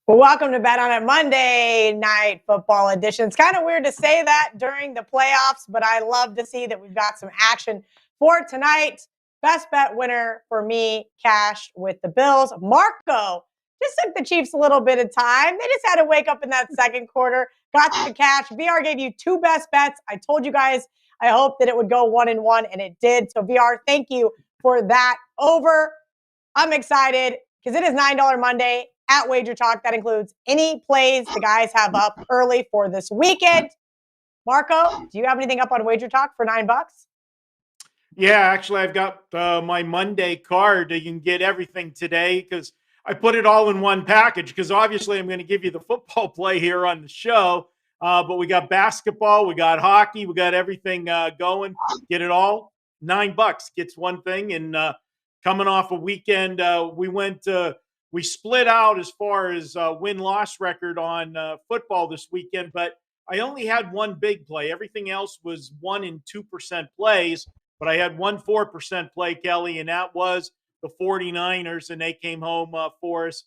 Well, welcome to Bet On It Monday Night Football Edition. It's kind of weird to say that during the playoffs, but I love to see that we've got some action for tonight. Best bet winner for me, cashed with the Bills. Marco just took the Chiefs a little bit of time. They just had to wake up in that second quarter, got the cash. VR gave you two best bets. I told you guys I hope that it would go 1-1, and it did. So VR, thank you for that. Over. I'm excited because it is $9 Monday at WagerTalk. That includes any plays the guys have up early for this weekend. Marco, do you have anything up on WagerTalk for $9? Yeah, actually, I've got my Monday card. You can get everything today because I put it all in one package because obviously I'm going to give you the football play here on the show. But we got basketball, we got hockey, we got everything going. Get it all. $9 gets one thing. And coming off a weekend, we split out as far as win-loss record on football this weekend, but I only had one big play. Everything else was 1% and 2% plays, but I had 4% play, Kelly, and that was the 49ers, and they came home for us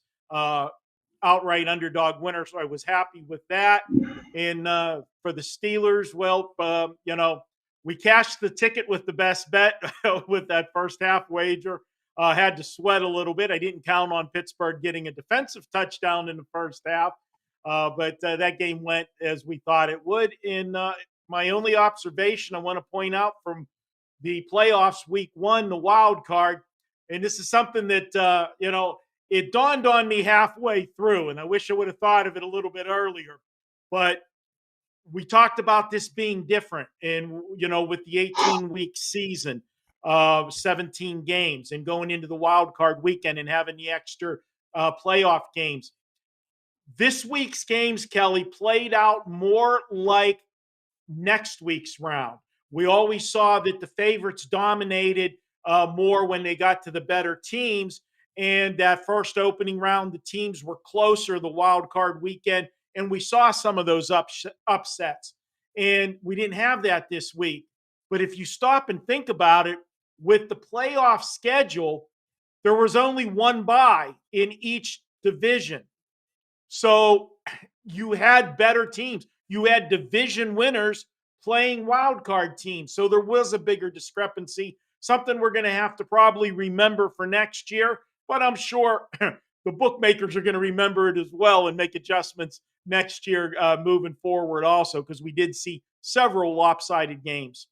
outright underdog winner, so I was happy with that. And for the Steelers, well, we cashed the ticket with the best bet with that first half wager. Had to sweat a little bit. I didn't count on Pittsburgh getting a defensive touchdown in the first half, but that game went as we thought it would. And my only observation I want to point out from the playoffs week one, the wild card, and this is something that, it dawned on me halfway through, and I wish I would have thought of it a little bit earlier, but we talked about this being different and, with the 18-week season, 17 games and going into the wild card weekend and having the extra playoff games. This week's games, Kelly, played out more like next week's round. We always saw that the favorites dominated more when they got to the better teams. And that first opening round, the teams were closer the wild card weekend. And we saw some of those upsets. And we didn't have that this week. But if you stop and think about it, with the playoff schedule, there was only one bye in each division. So you had better teams. You had division winners playing wild card teams. So there was a bigger discrepancy, something we're going to have to probably remember for next year. But I'm sure the bookmakers are going to remember it as well and make adjustments next year moving forward also, because we did see several lopsided games.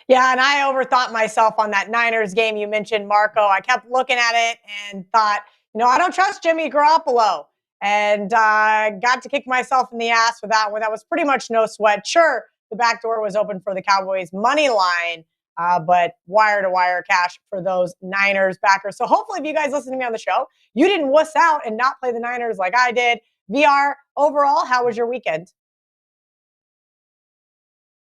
Yeah, and I overthought myself on that Niners game you mentioned, Marco. I kept looking at it and thought, I don't trust Jimmy Garoppolo. And got to kick myself in the ass with that one. That was pretty much no sweat. Sure, the back door was open for the Cowboys money line, but wire-to-wire cash for those Niners backers. So hopefully if you guys listen to me on the show, you didn't wuss out and not play the Niners like I did. VR, overall, how was your weekend?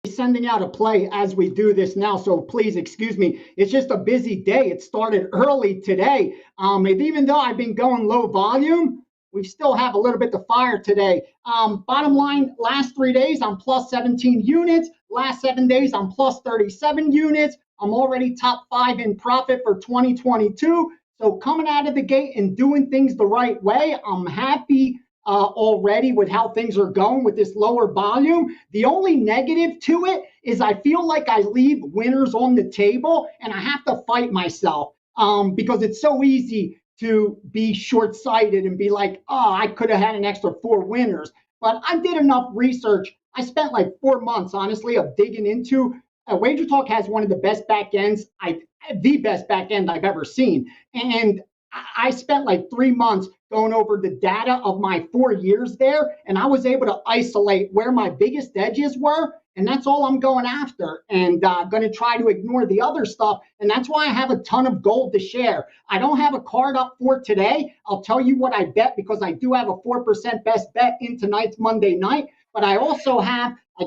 Sending out a play as we do this now, so please excuse me. It's just a busy day. It started early today. And even though I've been going low volume, we still have a little bit to fire today. Bottom line, last 3 days, I'm plus 17 units. Last 7 days, I'm plus 37 units. I'm already top 5 in profit for 2022. So coming out of the gate and doing things the right way, I'm happy already with how things are going with this lower volume. The only negative to it is I feel like I leave winners on the table and I have to fight myself because it's so easy to be short-sighted and be like, I could have had an extra 4 winners. But I did enough research. I spent like 4 months, honestly, of digging into. WagerTalk has one of the best back ends, the best back end I've ever seen. And I spent like 3 months going over the data of my 4 years there, and I was able to isolate where my biggest edges were, and that's all I'm going after, and going to try to ignore the other stuff, and that's why I have a ton of gold to share. I don't have a card up for today. I'll tell you what I bet because I do have a 4% best bet in tonight's Monday night, but I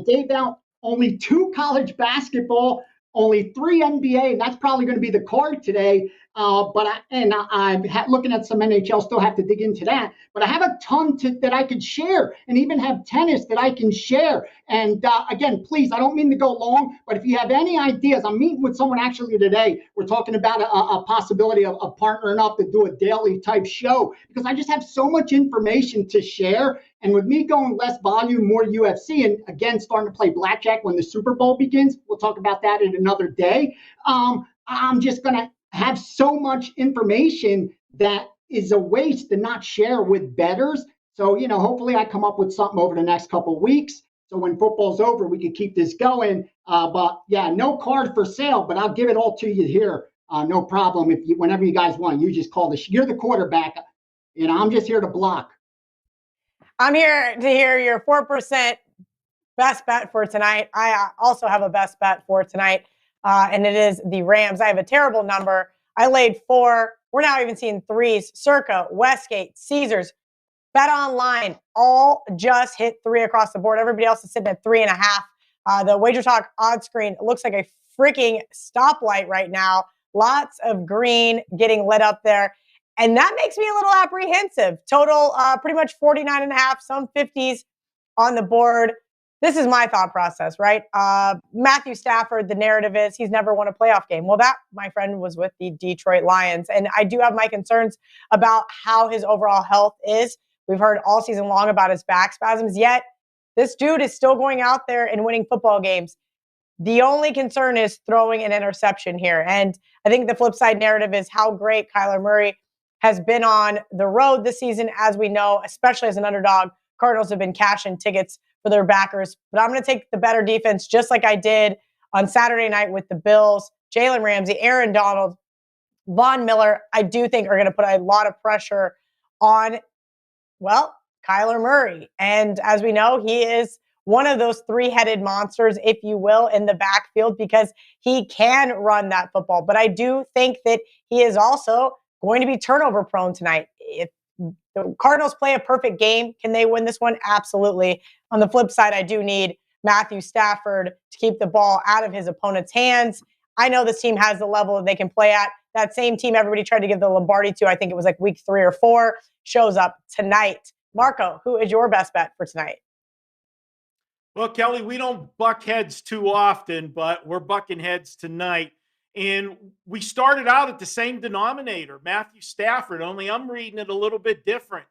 gave out only 2 college basketball, only 3 NBA, and that's probably going to be the card today. I'm looking at some NHL, still have to dig into that. But I have a ton that I could share, and even have tennis that I can share. And again, please, I don't mean to go long, but if you have any ideas, I'm meeting with someone actually today. We're talking about a possibility of partnering up to do a daily type show, because I just have so much information to share. And with me going less volume, more UFC, and again, starting to play blackjack when the Super Bowl begins, we'll talk about that in another day. I'm just going to have so much information that is a waste to not share with bettors. So, hopefully I come up with something over the next couple of weeks. So when football's over, we can keep this going. But yeah, no card for sale, but I'll give it all to you here. No problem. Whenever you guys want, you just call you're the quarterback. I'm just here to block. I'm here to hear your 4% best bet for tonight. I also have a best bet for tonight, and it is the Rams. I have a terrible number. I laid 4. We're now even seeing 3s. Circa, Westgate, Caesars, Bet Online, all just hit 3 across the board. Everybody else is sitting at 3.5. The WagerTalk odds screen looks like a freaking stoplight right now. Lots of green getting lit up there. And that makes me a little apprehensive. Total pretty much 49.5, some 50s on the board. This is my thought process, right? Matthew Stafford, the narrative is he's never won a playoff game. Well, that, my friend, was with the Detroit Lions. And I do have my concerns about how his overall health is. We've heard all season long about his back spasms, yet this dude is still going out there and winning football games. The only concern is throwing an interception here. And I think the flip side narrative is how great Kyler Murray has been on the road this season. As we know, especially as an underdog, Cardinals have been cashing tickets for their backers. But I'm going to take the better defense, just like I did on Saturday night with the Bills. Jalen Ramsey, Aaron Donald, Von Miller, I do think are going to put a lot of pressure on, Kyler Murray. And as we know, he is one of those 3-headed monsters, if you will, in the backfield, because he can run that football. But I do think that he is also going to be turnover prone tonight. If the Cardinals play a perfect game, can they win this one? Absolutely. On the flip side, I do need Matthew Stafford to keep the ball out of his opponent's hands. I know this team has the level that they can play at. That same team everybody tried to give the Lombardi to, I think it was like week 3 or 4, shows up tonight. Marco, who is your best bet for tonight? Well, Kelly, we don't buck heads too often, but we're bucking heads tonight. And we started out at the same denominator, Matthew Stafford, only I'm reading it a little bit different.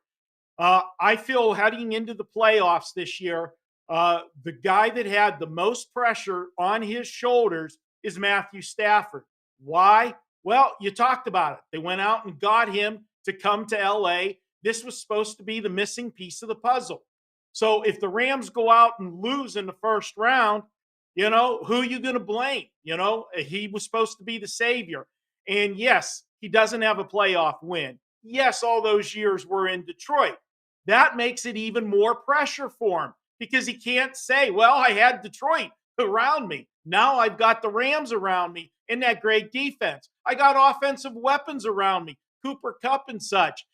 I feel heading into the playoffs this year, the guy that had the most pressure on his shoulders is Matthew Stafford. Why? Well, you talked about it. They went out and got him to come to LA. This was supposed to be the missing piece of the puzzle. So if the Rams go out and lose in the first round, who are you going to blame? He was supposed to be the savior. And yes, he doesn't have a playoff win. Yes, all those years were in Detroit. That makes it even more pressure for him because he can't say, well, I had Detroit around me. Now I've got the Rams around me in that great defense. I got offensive weapons around me, Cooper Kupp and such.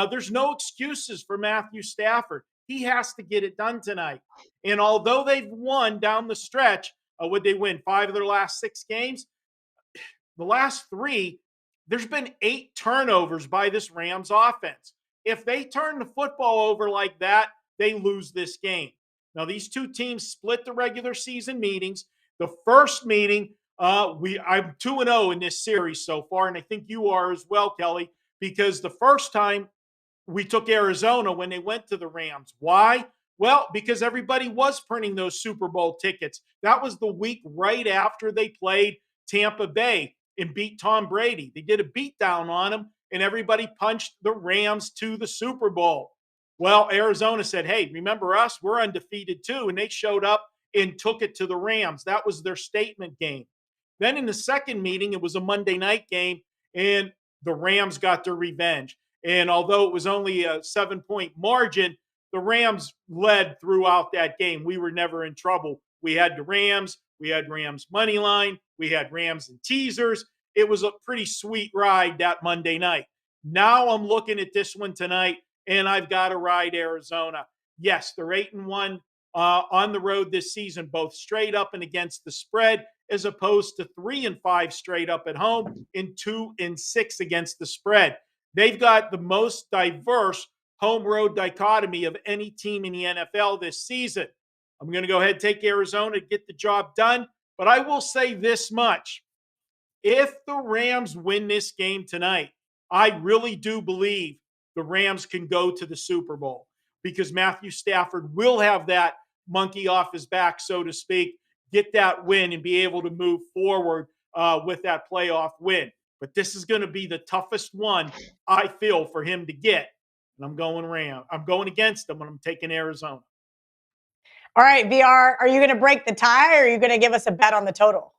There's no excuses for Matthew Stafford. He has to get it done tonight. And although they've won down the stretch, would they win 5 of their last 6 games? The last 3, there's been 8 turnovers by this Rams offense. If they turn the football over like that, they lose this game. Now, these two teams split the regular season meetings. The first meeting, I'm 2-0 in this series so far, and I think you are as well, Kelly, because the first time we took Arizona when they went to the Rams. Why? Well, because everybody was printing those Super Bowl tickets. That was the week right after they played Tampa Bay and beat Tom Brady. They did a beatdown on him, and everybody punched the Rams to the Super Bowl. Well, Arizona said, hey, remember us? We're undefeated too. And they showed up and took it to the Rams. That was their statement game. Then in the second meeting, it was a Monday night game, and the Rams got their revenge. And although it was only a 7-point margin, the Rams led throughout that game. We were never in trouble. We had the Rams. We had Rams money line. We had Rams and teasers. It was a pretty sweet ride that Monday night. Now I'm looking at this one tonight, and I've got to ride Arizona. Yes, they're 8-1 on the road this season, both straight up and against the spread. as opposed to 3-5 straight up at home and 2-6 against the spread. They've got the most diverse home road dichotomy of any team in the NFL this season. I'm going to go ahead and take Arizona to get the job done, but I will say this much. If the Rams win this game tonight, I really do believe the Rams can go to the Super Bowl because Matthew Stafford will have that monkey off his back, so to speak, get that win and be able to move forward with that playoff win. But this is going to be the toughest one, I feel, for him to get. And I'm going Rams. I'm going against them, and I'm taking Arizona. All right, VR, are you going to break the tie or are you going to give us a bet on the total?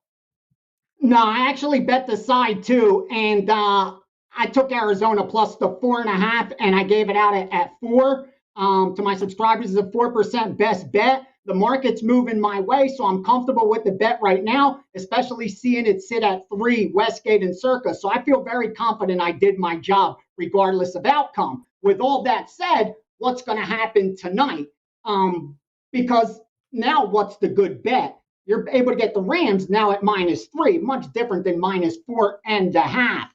No, I actually bet the side too. And I took Arizona plus the 4.5 and I gave it out at 4 to my subscribers. It's a 4% best bet. The market's moving my way, so I'm comfortable with the bet right now, especially seeing it sit at 3, Westgate and Circa. So I feel very confident I did my job regardless of outcome. With all that said, what's going to happen tonight? Because now what's the good bet? You're able to get the Rams now at -3, much different than -4.5.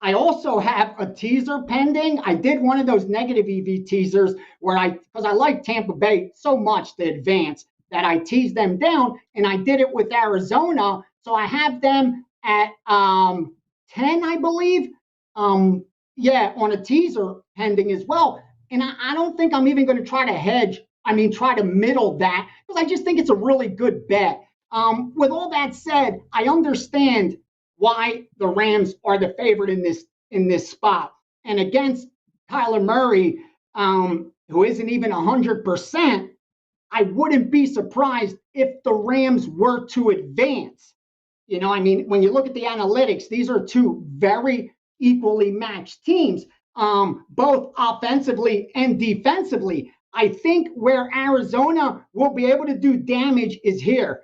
I also have a teaser pending. I did one of those negative EV teasers where because I like Tampa Bay so much to advance that I teased them down, and I did it with Arizona. So I have them at 10, I believe. On a teaser pending as well. And I don't think I'm even going to try to hedge. Try to middle that because I just think it's a really good bet. With all that said, I understand why the Rams are the favorite in this spot. And against Kyler Murray, who isn't even 100%, I wouldn't be surprised if the Rams were to advance. When you look at the analytics, these are two very equally matched teams, both offensively and defensively. I think where Arizona will be able to do damage is here.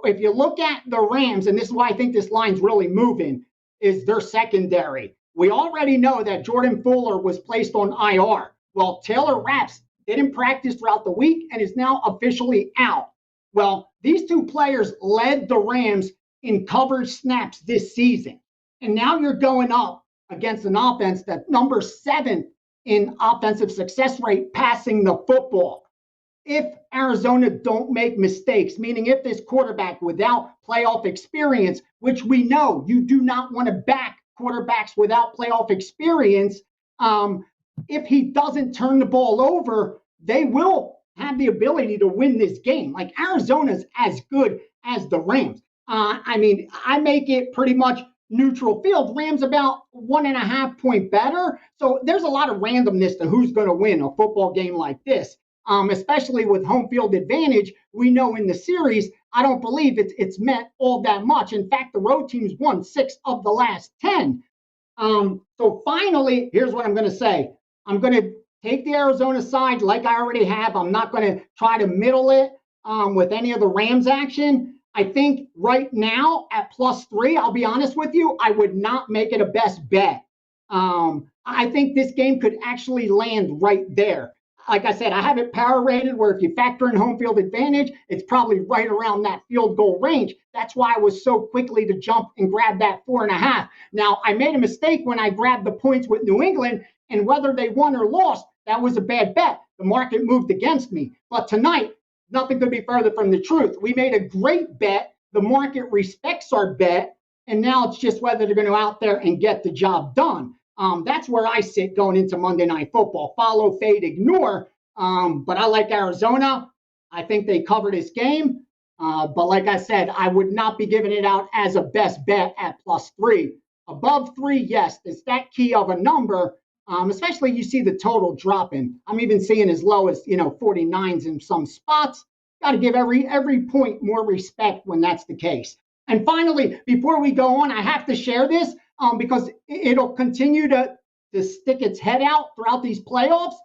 If you look at the Rams, and this is why I think this line's really moving, is their secondary. We already know that Jordan Fuller was placed on IR. Well, Taylor Raps didn't practice throughout the week and is now officially out. Well, these two players led the Rams in coverage snaps this season. And now you're going up against an offense that's number 7 in offensive success rate passing the football. If Arizona don't make mistakes, meaning if this quarterback without playoff experience, which we know you do not want to back quarterbacks without playoff experience, if he doesn't turn the ball over, they will have the ability to win this game. Like Arizona's as good as the Rams. I make it pretty much neutral field. Rams about 1.5 point better. So there's a lot of randomness to who's going to win a football game like this, especially with home field advantage. We know in the series, I don't believe it's meant all that much. In fact, the road teams won 6 of the last 10. So finally, here's what I'm going to say. I'm going to take the Arizona side like I already have. I'm not going to try to middle it with any of the Rams action. I think right now at +3, I'll be honest with you, I would not make it a best bet. I think this game could actually land right there. Like I said, I have it power rated where if you factor in home field advantage, it's probably right around that field goal range. That's why I was so quickly to jump and grab that 4.5. Now, I made a mistake when I grabbed the points with New England, and whether they won or lost, that was a bad bet. The market moved against me. But tonight, nothing could be further from the truth. We made a great bet. The market respects our bet. And now it's just whether they're going to go out there and get the job done. That's where I sit going into Monday Night Football. Follow, fade, ignore. But I like Arizona. I think they cover this game. But like I said, I would not be giving it out as a best bet at +3. Above 3, yes, it's that key of a number. Especially you see the total dropping. I'm even seeing as low as 49s in some spots. Got to give every point more respect when that's the case. And finally, before we go on, I have to share this because it'll continue to stick its head out throughout these playoffs.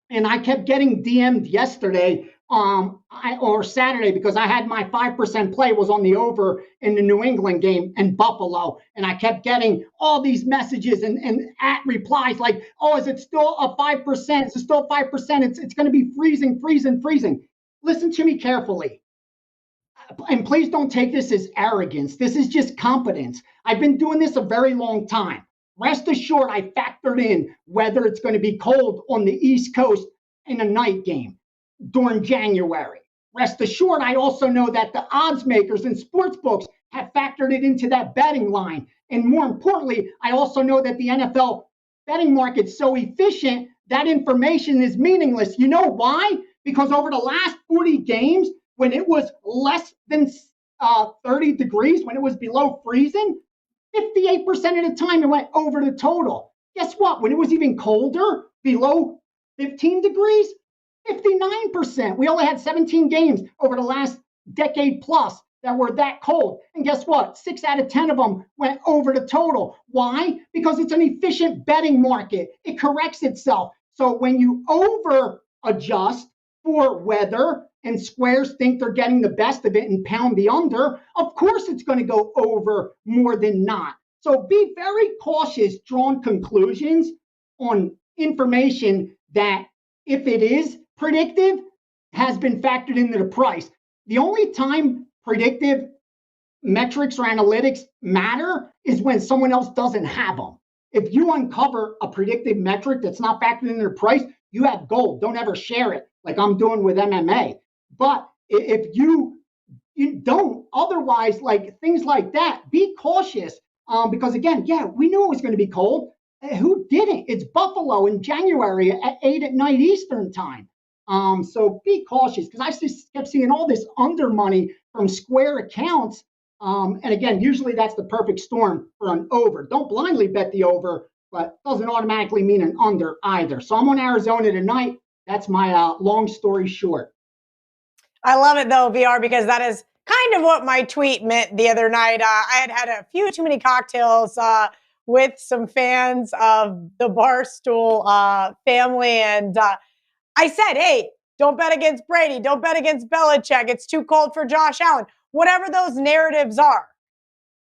And I kept getting DM'd yesterday or Saturday because I had my 5% play was on the over in the New England game in Buffalo. And I kept getting all these messages and at replies like, oh, is it still a 5%? Is it still 5%? It's going to be freezing. Listen to me carefully. and please don't take this as arrogance. This is just competence. I've been doing this a very long time. Rest assured, I factored in whether it's going to be cold on the East Coast in a night game during January. Rest assured, I also know that the odds makers and sports books have factored it into that betting line. And more importantly, I also know that the NFL betting market's so efficient, that information is meaningless. You know why? Because over the last 40 games, when it was less than 30 degrees, when it was below freezing, 58% of the time it went over the total. Guess what? When it was even colder, below 15 degrees, 59%. We only had 17 games over the last decade plus that were that cold. And guess what? 6 out of 10 of them went over the total. Why? Because it's an efficient betting market. It corrects itself. So when you over adjust for weather and squares think they're getting the best of it and pound the under, of course it's going to go over more than not. So be very cautious drawing conclusions on information that, if it is predictive, has been factored into the price. The only time predictive metrics or analytics matter is when someone else doesn't have them. If you uncover a predictive metric that's not factored into the price, you have gold. Don't ever share it like I'm doing with MMA. But if you don't, otherwise, like things like that, be cautious. Because again, yeah, we knew it was going to be cold. Who didn't? It's Buffalo in January at 8 at night Eastern time. So be cautious, because I just kept seeing all this under money from square accounts. And again, usually that's the perfect storm for an over. Don't blindly bet the over, but doesn't automatically mean an under either. So I'm on Arizona tonight. That's my long story short. I love it though, VR, because that is kind of what my tweet meant the other night. I had a few too many cocktails with some fans of the Barstool family, and I said, hey, don't bet against Brady. Don't bet against Belichick. It's too cold for Josh Allen. Whatever those narratives are,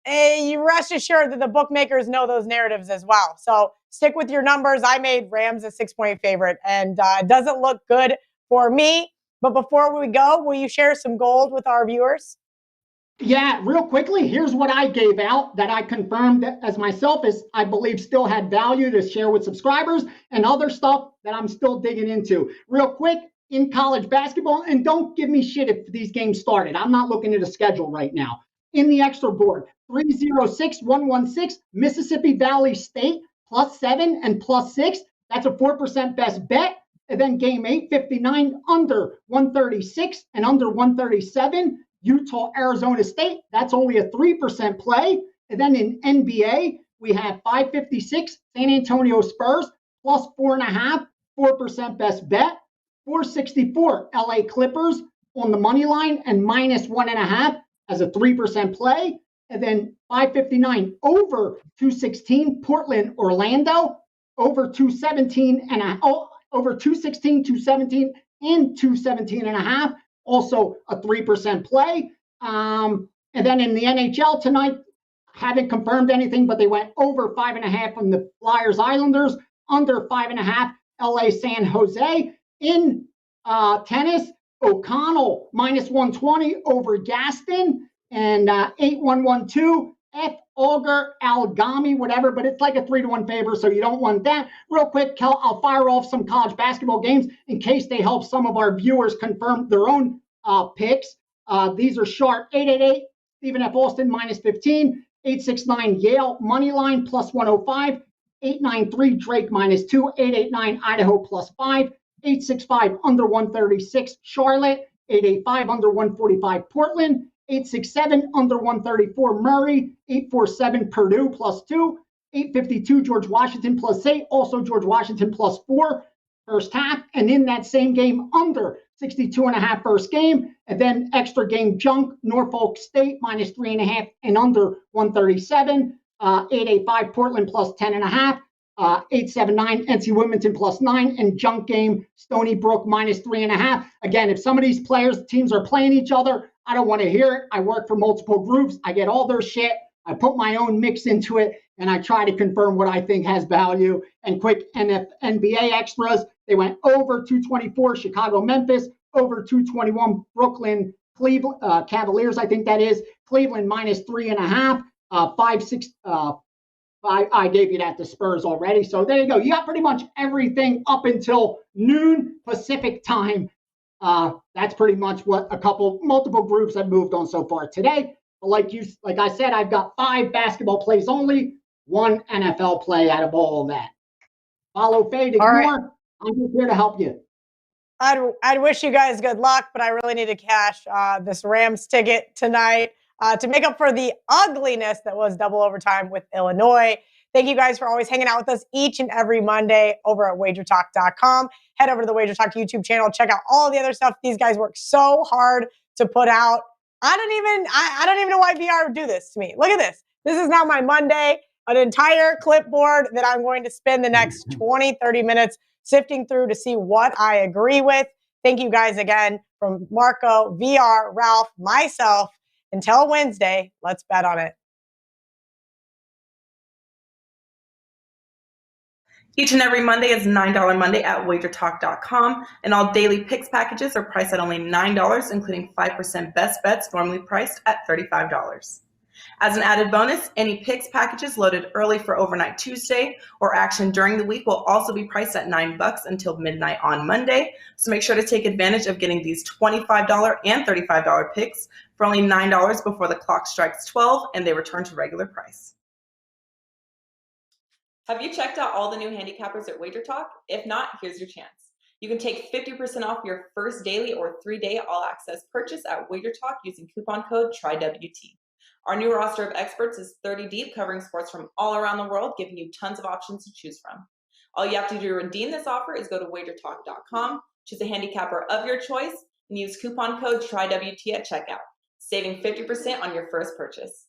you rest assured that the bookmakers know those narratives as well. So stick with your numbers. I made Rams a 6-point favorite, and it doesn't look good for me. But before we go, will you share some gold with our viewers? Yeah, real quickly, here's what I gave out that I confirmed as myself, is I believe still had value to share with subscribers, and other stuff that I'm still digging into. Real quick, in college basketball, and don't give me shit if these games started. I'm not looking at a schedule right now. In the extra board, 306116, Mississippi Valley State, +7 and +6. That's a 4% best bet. And then game 859, under 136 and under 137. Utah, Arizona State, that's only a 3% play. And then in NBA, we have 556, San Antonio Spurs, +4.5, 4% best bet. 464, LA Clippers on the money line and -1.5 as a 3% play. And then 559, over 216, Portland, Orlando, over 217 and over 216, 217, and 217.5. Also a 3% play. And then in the NHL tonight, haven't confirmed anything, but they went over 5.5 from the Flyers Islanders, under 5.5 LA San Jose. In tennis, O'Connell -120 over Gaston, and 8112 F. Auger Algami, whatever, but it's like a 3-1 favor, so you don't want that. Real quick, I'll fire off some college basketball games in case they help some of our viewers confirm their own picks. These are sharp. 888 Stephen F. Austin -15, 869 Yale money line +105, 893 Drake -2, 889 Idaho +5, 865 under 136 Charlotte, 885 under 145 Portland, 867 under 134 Murray, 847 Purdue +2, 852 George Washington +8, also George Washington +4 first half. And in that same game, under 62.5 first game, and then extra game junk, Norfolk State -3.5 and under 137, 885 Portland +10.5. 879 NC Wilmington +9, and junk game Stony Brook -3.5. Again, if some of these teams are playing each other, I don't want to hear it. I work for multiple groups. I get all their shit. I put my own mix into it, and I try to confirm what I think has value. And quick NBA extras, they went over 224 Chicago Memphis, over 221 Brooklyn Cleveland Cavaliers, I think that is. Cleveland -3.5. 5-6. I gave you that, the Spurs already. So there you go. You got pretty much everything up until noon Pacific time. That's pretty much what multiple groups have moved on so far today. But like I said, I've got 5 basketball plays only, 1 NFL play out of all of that. Follow, fade, ignore. Right. I'm just here to help you. I'd wish you guys good luck, but I really need to cash this Rams ticket tonight to make up for the ugliness that was double overtime with Illinois. Thank you guys for always hanging out with us each and every Monday over at WagerTalk.com. Head over to the WagerTalk YouTube channel. Check out all the other stuff. These guys work so hard to put out. I don't even know why VR would do this to me. Look at this. This is now my Monday, an entire clipboard that I'm going to spend the next 20, 30 minutes sifting through to see what I agree with. Thank you guys again from Marco, VR, Ralph, myself. Until Wednesday, let's bet on it. Each and every Monday is $9 Monday at WagerTalk.com, and all daily picks packages are priced at only $9, including 5% best bets, normally priced at $35. As an added bonus, any picks packages loaded early for Overnight Tuesday or action during the week will also be priced at $9 until midnight on Monday. So make sure to take advantage of getting these $25 and $35 picks for only $9 before the clock strikes 12 and they return to regular price. Have you checked out all the new handicappers at WagerTalk? If not, here's your chance. You can take 50% off your first daily or 3-day all-access purchase at WagerTalk using coupon code TRYWT. Our new roster of experts is 30 deep, covering sports from all around the world, giving you tons of options to choose from. All you have to do to redeem this offer is go to WagerTalk.com, choose a handicapper of your choice, and use coupon code TRYWT at checkout, saving 50% on your first purchase.